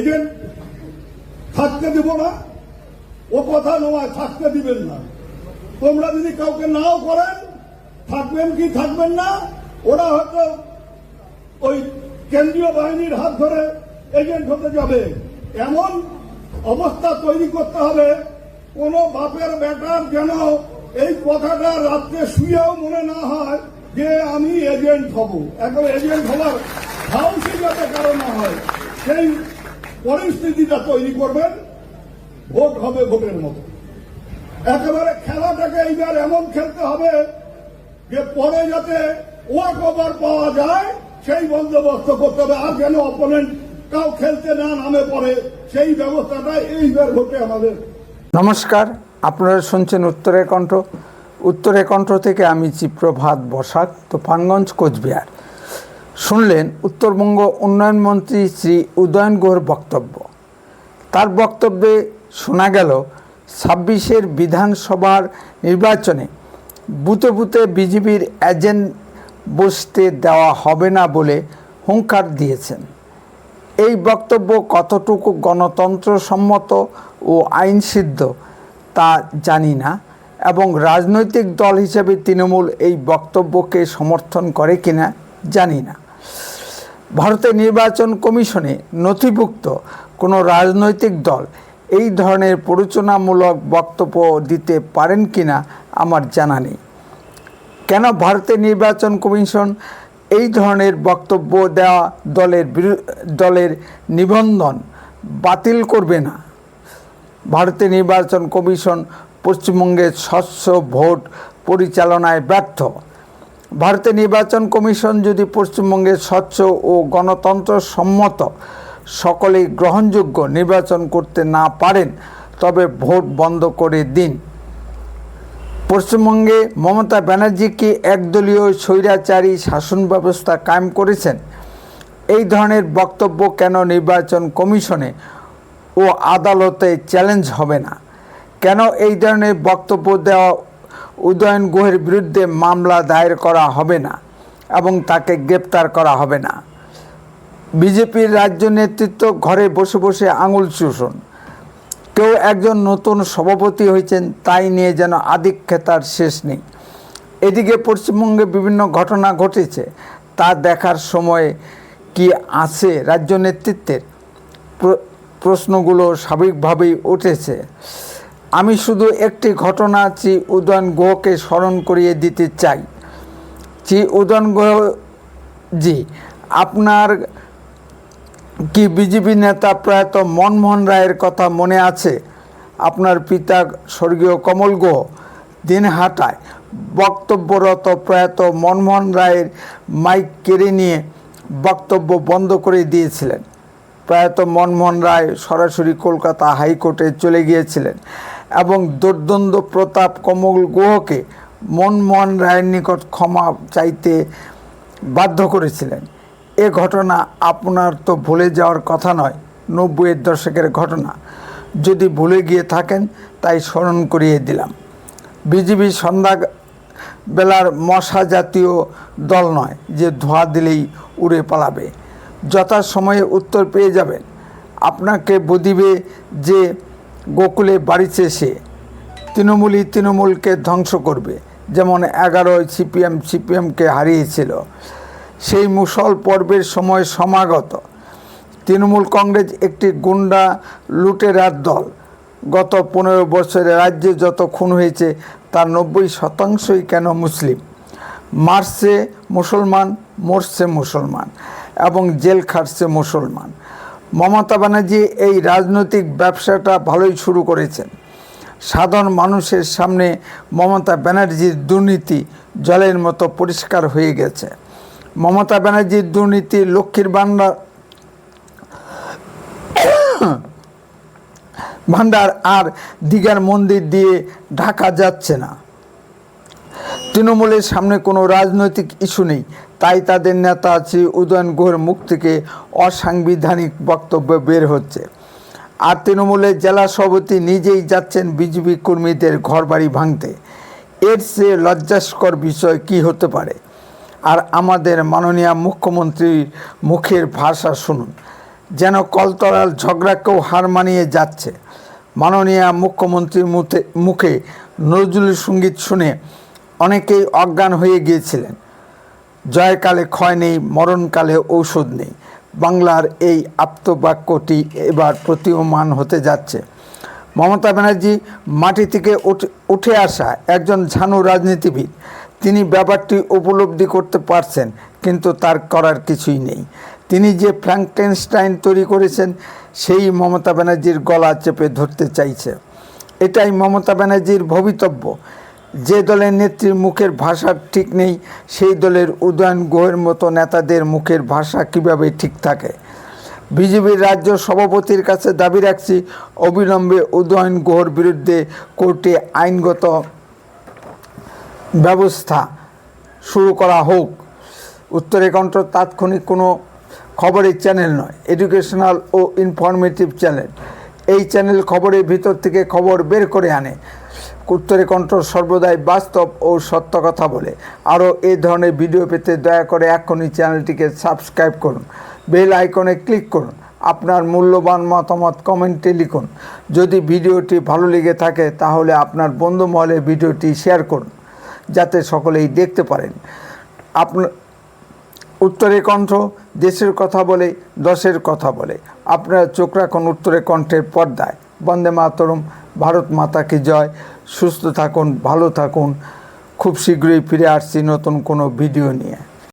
Agent থাকতে দেব না, ও কথা নয়, থাকতে দিবেন না। তোমরা যদি কাউকে নাও করেন, থাকবেন কি থাকবেন না, ওরা হয়তো ওই কেন্দ্রীয় বাহিনীর হাত ধরে এজেন্ট হতে যাবে। এমন অবস্থা তৈরি করতে হবে কোন বাপের বেটার যেন এই কথাটা রাত্রে শুয়েও মনে না হয় যে আমি এজেন্ট হব। এখন এজেন্ট হওয়ার সাহসী যাতে কারো না হয়, সেই পরিস্থিতিটা তৈরি করবেন। ভোট হবে ভোটের মতো, একেবারে খেলাটাকে এইবার এমন খেলতে হবে যে পরে যাতে ওয়াক ওভার পাওয়া যায় সেই বন্দোবস্ত করতে হবে। আর যেন অপোনেন্ট কাউ খেলতে না নামে পড়ে, সেই ব্যবস্থাটা এইবার ভোটে আমাদের। নমস্কার, আপনারা শুনছেন উত্তরের কণ্ঠ। উত্তরের কণ্ঠ থেকে আমি চিপ্রভাত বসাক, তুফানগঞ্জ, কোচবিহার। শুনলেন উত্তরবঙ্গ উন্নয়ন মন্ত্রী শ্রী উদয়ন গুহর বক্তব্য। তার বক্তব্যে শোনা গেল ২৬-এর বিধানসভার নির্বাচনে বুথে বুথে বিজেপির এজেন্ট বসতে দেওয়া হবে না বলে হুঙ্কার দিয়েছেন। এই বক্তব্য কতটুকু গণতন্ত্রসম্মত ও আইনসিদ্ধ তা জানি না, এবং রাজনৈতিক দল হিসেবে তৃণমূল এই বক্তব্যকে সমর্থন করে কিনা জানি না। ভারতের নির্বাচন কমিশনে নথিভুক্ত কোনো রাজনৈতিক দল এই ধরনের প্ররোচনামূলক বক্তব্য দিতে পারেন কিনা আমার জানা নেই। কেন ভারতের নির্বাচন কমিশন এই ধরনের বক্তব্য দেওয়া দলের নিবন্ধন বাতিল করবে না? ভারতের নির্বাচন কমিশন পশ্চিমবঙ্গের স্বচ্ছ ভোট পরিচালনায় ব্যর্থ। ভারতের নির্বাচন কমিশন যদি পশ্চিমবঙ্গের স্বচ্ছ ও গণতন্ত্রসম্মত সকলেই গ্রহণযোগ্য নির্বাচন করতে না পারেন, তবে ভোট বন্ধ করে দিন। পশ্চিমবঙ্গে মমতা ব্যানার্জিকে একদলীয় স্বৈরাচারী শাসন ব্যবস্থা কায়েম করেছেন। এই ধরনের বক্তব্য কেন নির্বাচন কমিশনে ও আদালতে চ্যালেঞ্জ হবে না? কেন এই ধরনের বক্তব্য দেওয়া উদয়ন গুহের বিরুদ্ধে মামলা দায়ের করা হবে না এবং তাকে গ্রেপ্তার করা হবে না? বিজেপির রাজ্য নেতৃত্ব ঘরে বসে বসে আঙুল চুষুন। কেউ একজন নতুন সভাপতি হয়েছেন, তাই নিয়ে যেন আধিক্যতার শেষ নেই। এদিকে পশ্চিমবঙ্গে বিভিন্ন ঘটনা ঘটেছে, তা দেখার সময় কি আছে রাজ্য নেতৃত্বের? প্রশ্নগুলো স্বাভাবিকভাবেই উঠেছে। আমি শুধু একটি ঘটনা শ্রী উদয়ন গুহকে স্মরণ করিয়ে দিতে চাই। শ্রী উদয়ন গুহজি, আপনার কি বিজেপি নেতা প্রয়াত মনমোহন রায়ের কথা মনে আছে? আপনার পিতা স্বর্গীয় কমল গুহ দিনহাটায় বক্তব্যরত প্রয়াত মনমোহন রায়ের মাইক কেড়ে নিয়ে বক্তব্য বন্ধ করে দিয়েছিলেন। প্রয়াত মনমোহন রায় সরাসরি কলকাতা হাইকোর্টে চলে গিয়েছিলেন এবং দুর্দ্বন্দ্ব প্রতাপ কমল গুহকে মনমোহন রায়ের নিকট ক্ষমা চাইতে বাধ্য করেছিলেন। এ ঘটনা আপনার তো ভুলে যাওয়ার কথা নয়, ৯০-এর দশকের ঘটনা। যদি ভুলে গিয়ে থাকেন তাই স্মরণ করিয়ে দিলাম। বিজেপি সন্ধ্যাবেলার মশা জাতীয় দল নয় যে ধোঁয়া দিলেই উড়ে পালাবে। যথাসময়ে উত্তর পেয়ে যাবেন। আপনাকে বদিবে যে গোকুলে বাড়িছে সে, তৃণমূলই তৃণমূলকে ধ্বংস করবে। যেমন ১১ সিপিএমকে হারিয়েছিল, সেই মুসল পর্বের সময় সমাগত। তৃণমূল কংগ্রেস একটি গুন্ডা লুটেরার দল। গত ১৫ বছরে রাজ্যে যত খুন হয়েছে তার ৯০% কেন মুসলিম? মারছে মুসলমান, মরছে মুসলমান এবং জেল খাটছে মুসলমান। মমতা ব্যানার্জি এই রাজনৈতিক ব্যবসাটা ভালোই শুরু করেছেন। সাধারণ মানুষের সামনে মমতা ব্যানার্জির দুর্নীতি জলের মতো পরিষ্কার হয়ে গেছে। মমতা ব্যানার্জির দুর্নীতি লক্ষ্মীর ভাণ্ডার আর দীঘার মন্দির দিয়ে ঢাকা যাচ্ছে না। তৃণমূলের সামনে কোনো রাজনৈতিক ইস্যু নেই, তাই তাদের নেতা শ্রী উদয়ন গুহের মুখ থেকে অসাংবিধানিক বক্তব্য বের হচ্ছে। আর তৃণমূলের জেলা সভাপতি নিজেই যাচ্ছেন বিজেপি কর্মীদের ঘরবাড়ি ভাঙতে। এর চেয়ে লজ্জাস্কর বিষয় কি হতে পারে? আর আমাদের মাননীয় মুখ্যমন্ত্রীর মুখের ভাষা শুনুন। যেন কলতলার ঝগড়াকেও হার মানিয়ে যাচ্ছে। মাননীয় মুখ্যমন্ত্রীর মুখে নজরুল সঙ্গীত শুনে অনেকেই অজ্ঞান হয়ে গিয়েছিলেন। জয়কালে ক্ষয় নেই, মরণকালে ঔষধ নেই, বাংলার এই আপ্তবাক্যটি এবার প্রতীয়মান হতে যাচ্ছে। মমতা ব্যানার্জি মাটি থেকে উঠে আসা একজন ঝানু রাজনীতিবিদ। তিনি ব্যাপারটি উপলব্ধি করতে পারছেন, কিন্তু তার করার কিছুই নেই। তিনি যে ফ্র্যাঙ্কেনস্টাইন তৈরি করেছেন, সেই মমতা ব্যানার্জির গলা চেপে ধরতে চাইছে। এটাই মমতা ব্যানার্জির ভবিতব্য। যে দলের নেত্রীর মুখের ভাষা ঠিক নেই, সেই দলের উদয়ন গুহের মতো নেতাদের মুখের ভাষা কিভাবে ঠিক থাকে? বিজেপির রাজ্য সভাপতির কাছে দাবি রাখছি, অবিলম্বে উদয়ন গুহর বিরুদ্ধে কোর্টে আইনগত ব্যবস্থা শুরু করা হোক। উত্তরে কণ্ঠ তাৎক্ষণিক কোনো খবরের চ্যানেল নয়, এডুকেশনাল ও ইনফরমেটিভ চ্যানেল। এই চ্যানেল খবরের ভিতর থেকে খবর বের করে আনে। উত্তরে কণ্ঠ সর্বদাই বাস্তব ও সত্য কথা বলে। আরও এই ধরনের ভিডিও পেতে দয়া করে এখনই চ্যানেলটিকে সাবস্ক্রাইব করুন, বেল আইকনে ক্লিক করুন, আপনার মূল্যবান মতামত কমেন্টে লিখুন। যদি ভিডিওটি ভালো লেগে থাকে তাহলে আপনার বন্ধু মহলে ভিডিওটি শেয়ার করুন, যাতে সকলেই দেখতে পারেন। আপনার উত্তরে কণ্ঠ দেশের কথা বলে, দশের কথা বলে। আপনারা চোখ রাখুন উত্তরে কণ্ঠের পর্দায়। বন্দে মাতরম, ভারত মাতা কি জয়। সুস্থ থাকুন, ভালো থাকুন। খুব শীঘ্রই ফিরে আসছি নতুন কোনো ভিডিও নিয়ে।